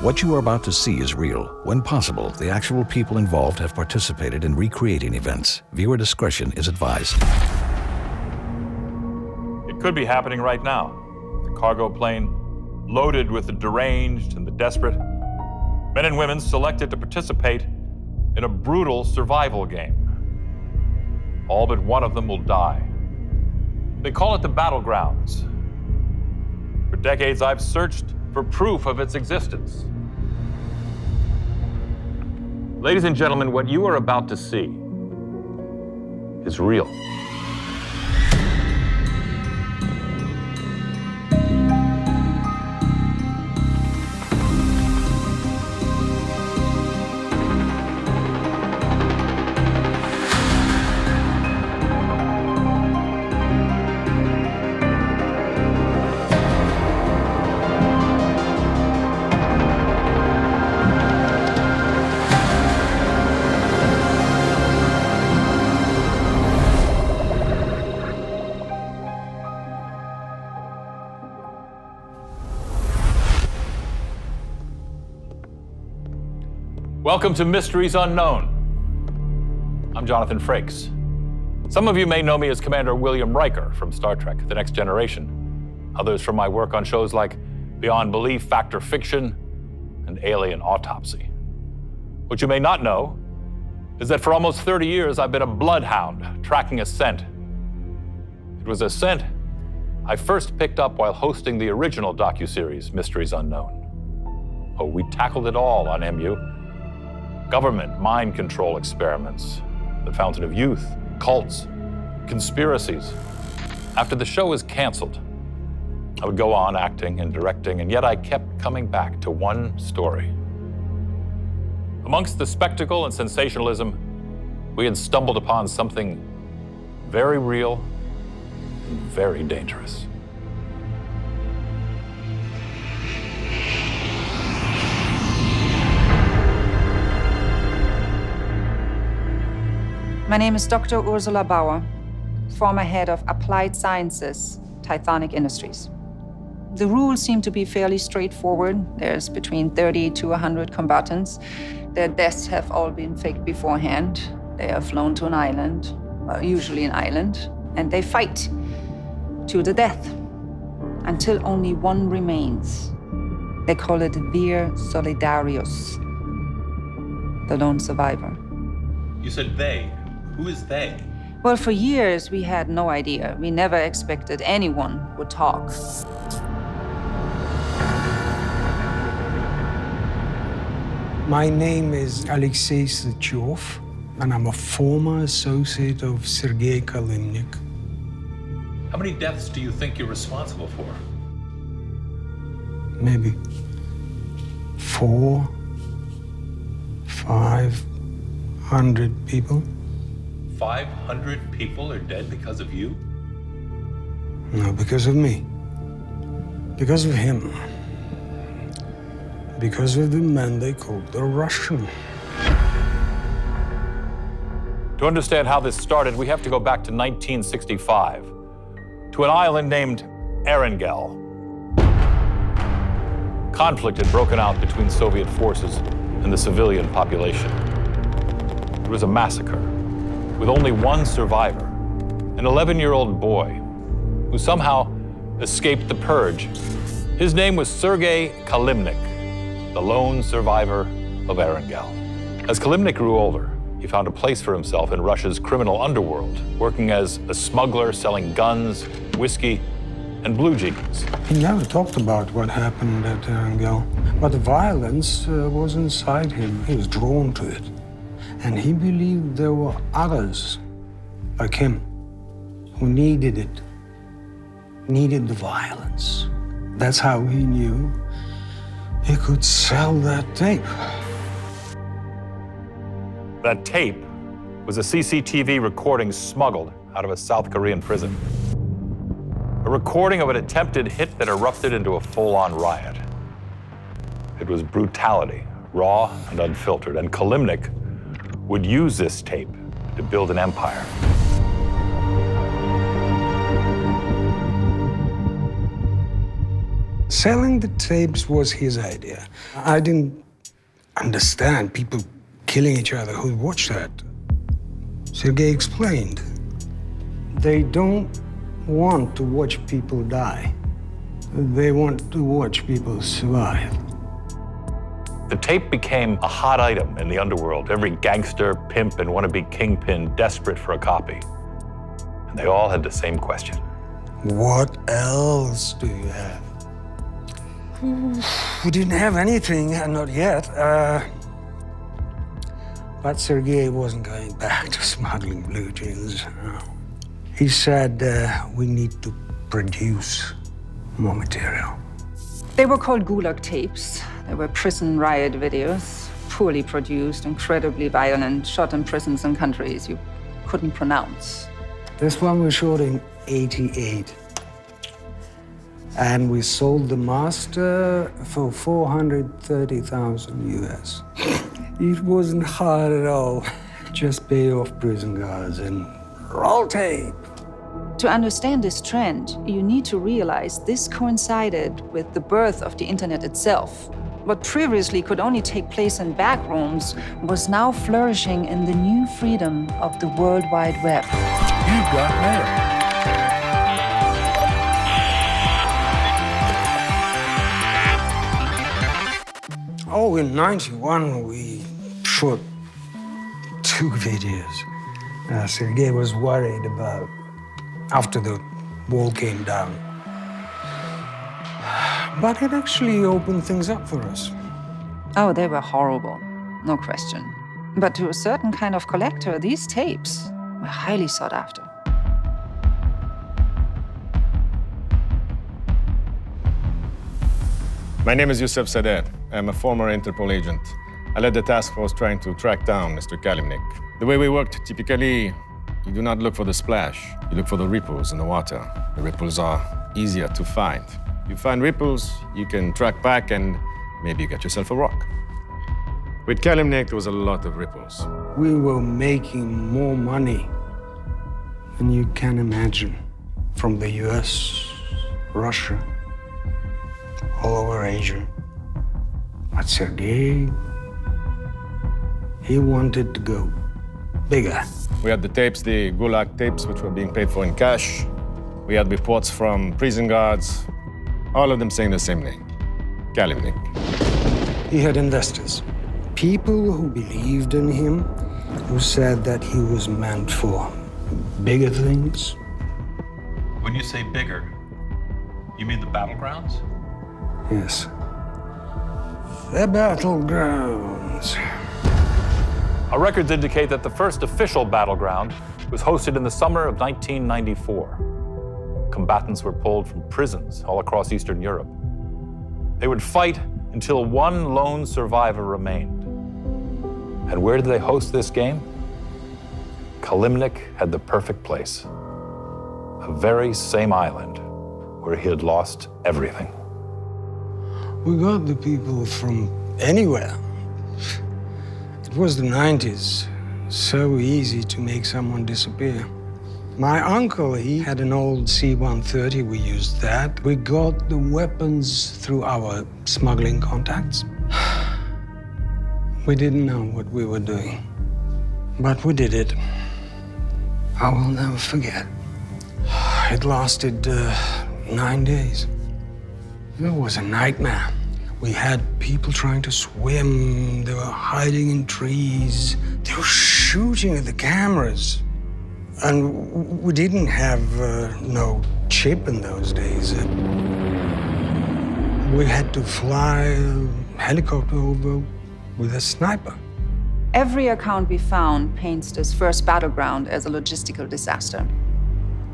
What you are about to see is real. When possible, the actual people involved have participated in recreating events. Viewer discretion is advised. It could be happening right now. The cargo plane, loaded with the deranged and the desperate. Men and women selected to participate in a brutal survival game. All but one of them will die. They call it the Battlegrounds. For decades, I've searched for proof of its existence. Ladies and gentlemen, what you are about to see is real. Welcome to Mysteries Unknown. I'm Jonathan Frakes. Some of you may know me as Commander William Riker from Star Trek: The Next Generation. Others from my work on shows like Beyond Belief, Fact or Fiction, and Alien Autopsy. What you may not know is that for almost 30 years, I've been a bloodhound tracking a scent. It was a scent I first picked up while hosting the original docuseries, Mysteries Unknown. Oh, we tackled it all on MU. Government mind control experiments, the Fountain of Youth, cults, conspiracies. After the show was canceled, I would go on acting and directing, and yet I kept coming back to one story. Amongst the spectacle and sensationalism, we had stumbled upon something very real and very dangerous. My name is Dr. Ursula Bauer, former head of Applied Sciences, Tithonic Industries. The rules seem to be fairly straightforward. There's between 30 to 100 combatants. Their deaths have all been faked beforehand. They are flown to an island, usually an island, and they fight to the death until only one remains. They call it Vir Solidarius, the lone survivor. You said they. Who is they? Well, for years, we had no idea. We never expected anyone would talk. My name is Alexi Chioff, and I'm a former associate of Sergey Kalimnik. How many deaths do you think you're responsible for? Maybe 400, 500 people. 500 people are dead because of you? No, because of me. Because of him. Because of the man they called the Russian. To understand how this started, we have to go back to 1965, to an island named Erangel. Conflict had broken out between Soviet forces and the civilian population. It was a massacre, with only one survivor, an 11-year-old boy who somehow escaped the purge. His name was Sergey Kalimnik, the lone survivor of Erangel. As Kalimnik grew older, he found a place for himself in Russia's criminal underworld, working as a smuggler selling guns, whiskey, and blue jeans. He never talked about what happened at Erangel, but the violence was inside him. He was drawn to it. And he believed there were others like him who needed it, needed the violence. That's how he knew he could sell that tape. That tape was a CCTV recording smuggled out of a South Korean prison. A recording of an attempted hit that erupted into a full-on riot. It was brutality, raw and unfiltered, and Kalimnik would use this tape to build an empire. Selling the tapes was his idea. I didn't understand people killing each other who watched that. Sergey explained. They don't want to watch people die. They want to watch people survive. The tape became a hot item in the underworld. Every gangster, pimp, and wannabe kingpin desperate for a copy. And they all had the same question. What else do you have? We didn't have anything, not yet. But Sergey wasn't going back to smuggling blue jeans. No. He said we need to produce more material. They were called Gulag Tapes. They were prison riot videos, poorly produced, incredibly violent, shot in prisons and countries you couldn't pronounce. This one was shot in '88. And we sold the master for 430,000 US. It wasn't hard at all. Just pay off prison guards and roll tape. To understand this trend, you need to realize this coincided with the birth of the internet itself. What previously could only take place in back rooms was now flourishing in the new freedom of the World Wide Web. You've got mail. Oh, in '91, we shot 2 videos. Sergey was worried about after the wall came down. But it actually opened things up for us. Oh, they were horrible, no question. But to a certain kind of collector, these tapes were highly sought after. My name is Yusuf Sadeh. I'm a former Interpol agent. I led the task force trying to track down Mr. Kalimnik. The way we worked, typically, you do not look for the splash. You look for the ripples in the water. The ripples are easier to find. You find ripples, you can track back and maybe you get yourself a rock. With Kalimnik, there was a lot of ripples. We were making more money than you can imagine from the US, Russia, all over Asia. But Sergey, he wanted to go bigger. We had the tapes, the Gulag Tapes, which were being paid for in cash. We had reports from prison guards, all of them saying the same name, Kalimnik. He had investors, people who believed in him, who said that he was meant for bigger things. When you say bigger, you mean the Battlegrounds? Yes. The Battlegrounds. Our records indicate that the first official battleground was hosted in the summer of 1994. Combatants were pulled from prisons all across Eastern Europe. They would fight until one lone survivor remained. And where did they host this game? Kalimnik had the perfect place. The very same island where he had lost everything. We got the people from anywhere. It was the '90s, so easy to make someone disappear. My uncle, he had an old C-130, we used that. We got the weapons through our smuggling contacts. We didn't know what we were doing, but we did it. I will never forget. It lasted 9 days. It was a nightmare. We had people trying to swim. They were hiding in trees. They were shooting at the cameras. And we didn't have no chip in those days. We had to fly a helicopter over with a sniper. Every account we found paints this first battleground as a logistical disaster.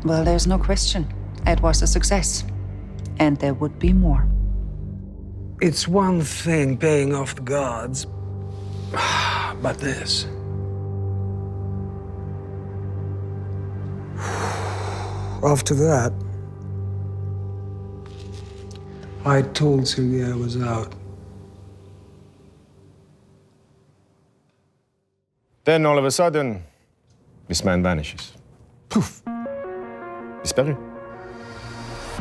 Well, there's no question. It was a success. And there would be more. It's one thing paying off the guards, but this. After that, I told Sergey I was out. Then all of a sudden, this man vanishes. Poof! Disparu.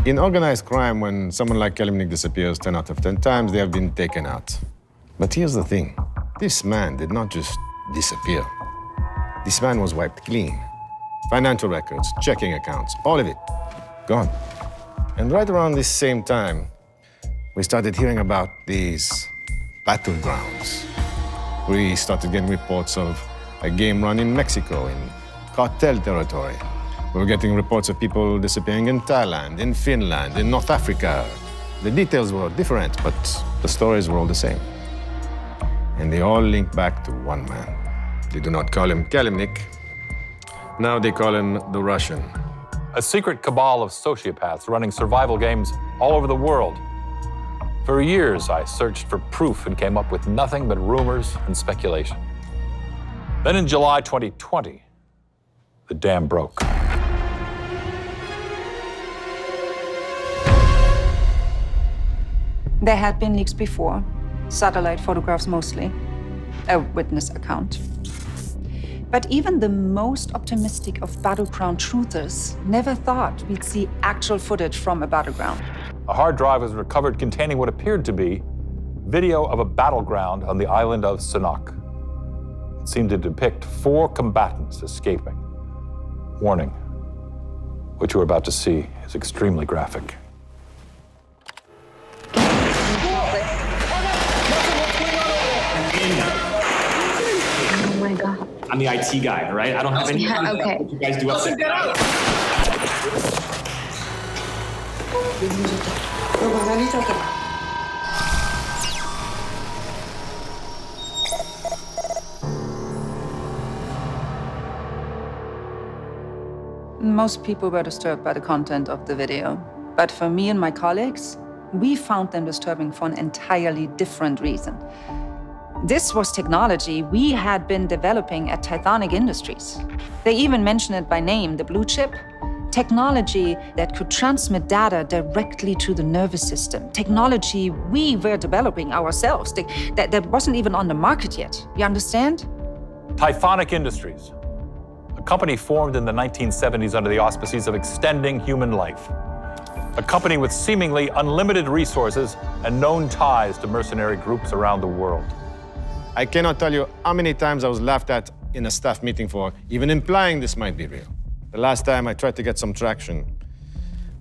In organized crime, when someone like Kalimnik disappears 10 out of 10 times, they have been taken out. But here's the thing. This man did not just disappear. This man was wiped clean. Financial records, checking accounts, all of it, gone. And right around this same time, we started hearing about these Battlegrounds. We started getting reports of a game run in Mexico, in cartel territory. We were getting reports of people disappearing in Thailand, in Finland, in North Africa. The details were different, but the stories were all the same. And they all link back to one man. They do not call him Kalimnik. Now they call him the Russian. A secret cabal of sociopaths running survival games all over the world. For years, I searched for proof and came up with nothing but rumors and speculation. Then in July 2020, the dam broke. There had been leaks before, satellite photographs mostly, a witness account. But even the most optimistic of battleground truthers never thought we'd see actual footage from a battleground. A hard drive was recovered containing what appeared to be video of a battleground on the island of Sanok. It seemed to depict 4 combatants escaping. Warning, what you are about to see is extremely graphic. Oh my God. I'm the IT guy, all right? I don't have any Yeah, okay. what you guys do upstairs. Most people were disturbed by the content of the video. But for me and my colleagues, we found them disturbing for an entirely different reason. This was technology we had been developing at Tithonic Industries. They even mentioned it by name, the blue chip. Technology that could transmit data directly to the nervous system. Technology we were developing ourselves, that wasn't even on the market yet. You understand? Tithonic Industries, a company formed in the 1970s under the auspices of extending human life. A company with seemingly unlimited resources and known ties to mercenary groups around the world. I cannot tell you how many times I was laughed at in a staff meeting for even implying this might be real. The last time I tried to get some traction,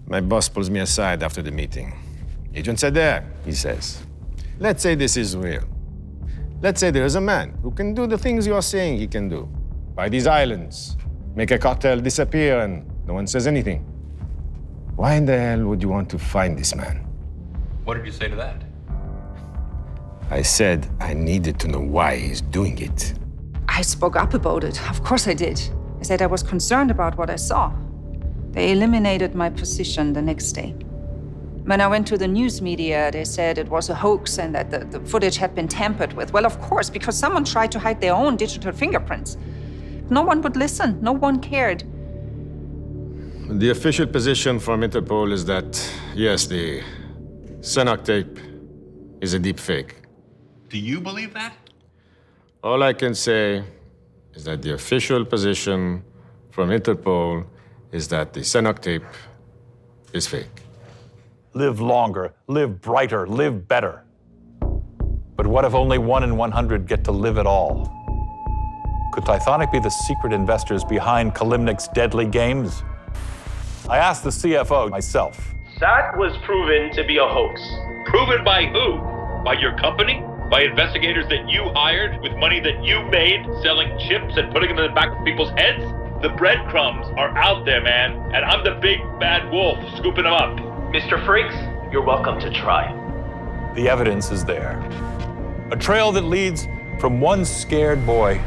my boss pulls me aside after the meeting. Agent Sader, he says, let's say this is real. Let's say there is a man who can do the things you are saying he can do. Buy these islands, make a cartel disappear, and no one says anything. Why in the hell would you want to find this man? What did you say to that? I said I needed to know why he's doing it. I spoke up about it. Of course I did. I said I was concerned about what I saw. They eliminated my position the next day. When I went to the news media, they said it was a hoax and that the footage had been tampered with. Well, of course, because someone tried to hide their own digital fingerprints. No one would listen. No one cared. The official position from Interpol is that, yes, the Sanok tape is a deep fake. Do you believe that? All I can say is that the official position from Interpol is that the Sanok tape is fake. Live longer, live brighter, live better. But what if only 1 in 100 get to live at all? Could Tithonic be the secret investors behind Kalimnik's deadly games? I asked the CFO myself. That was proven to be a hoax. Proven by who? By your company? By investigators that you hired with money that you made selling chips and putting them in the back of people's heads? The breadcrumbs are out there, man, and I'm the big bad wolf scooping them up. Mr. Frakes, you're welcome to try. The evidence is there. A trail that leads from one scared boy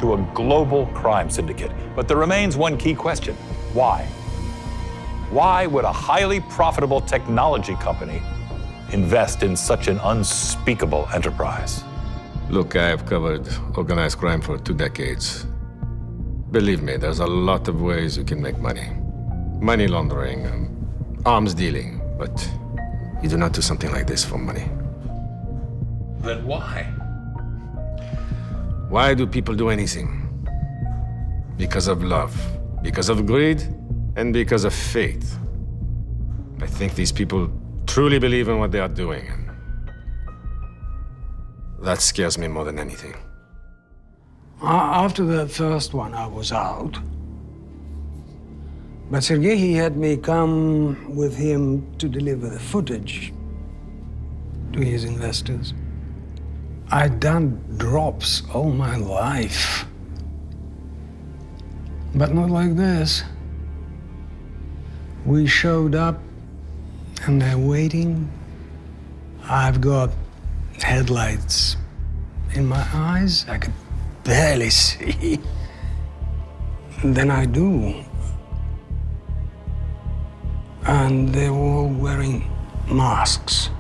to a global crime syndicate. But there remains one key question. Why? Why would a highly profitable technology company invest in such an unspeakable enterprise? Look, I have covered organized crime for 2 decades. Believe me, there's a lot of ways you can make money. Money laundering, arms dealing, but you do not do something like this for money. Then why? Why do people do anything? Because of love, because of greed, and because of faith. I think these people truly believe in what they are doing. And that scares me more than anything. After the first one, I was out. But Sergey, he had me come with him to deliver the footage to his investors. I'd done drops all my life. But not like this. We showed up and they're waiting. I've got headlights in my eyes. I could barely see. Then I do. And they were all wearing masks.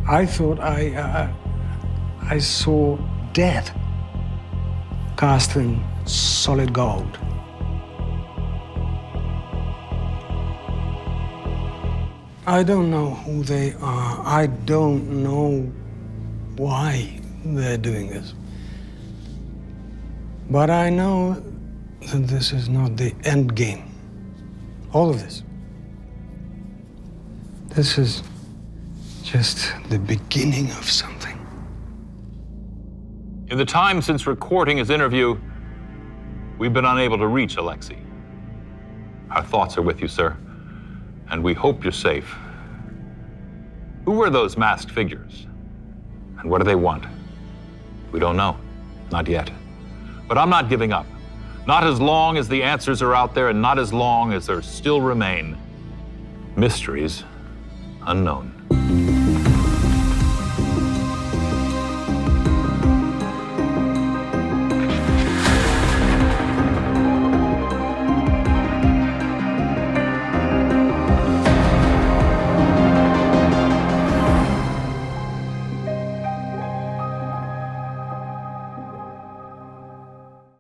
I thought I saw death cast in solid gold. I don't know who they are. I don't know why they're doing this. But I know that this is not the end game. All of this. This is just the beginning of something. In the time since recording his interview, we've been unable to reach Alexi. Our thoughts are with you, sir, and we hope you're safe. Who were those masked figures? And what do they want? We don't know. Not yet. But I'm not giving up. Not as long as the answers are out there, and not as long as there still remain mysteries unknown.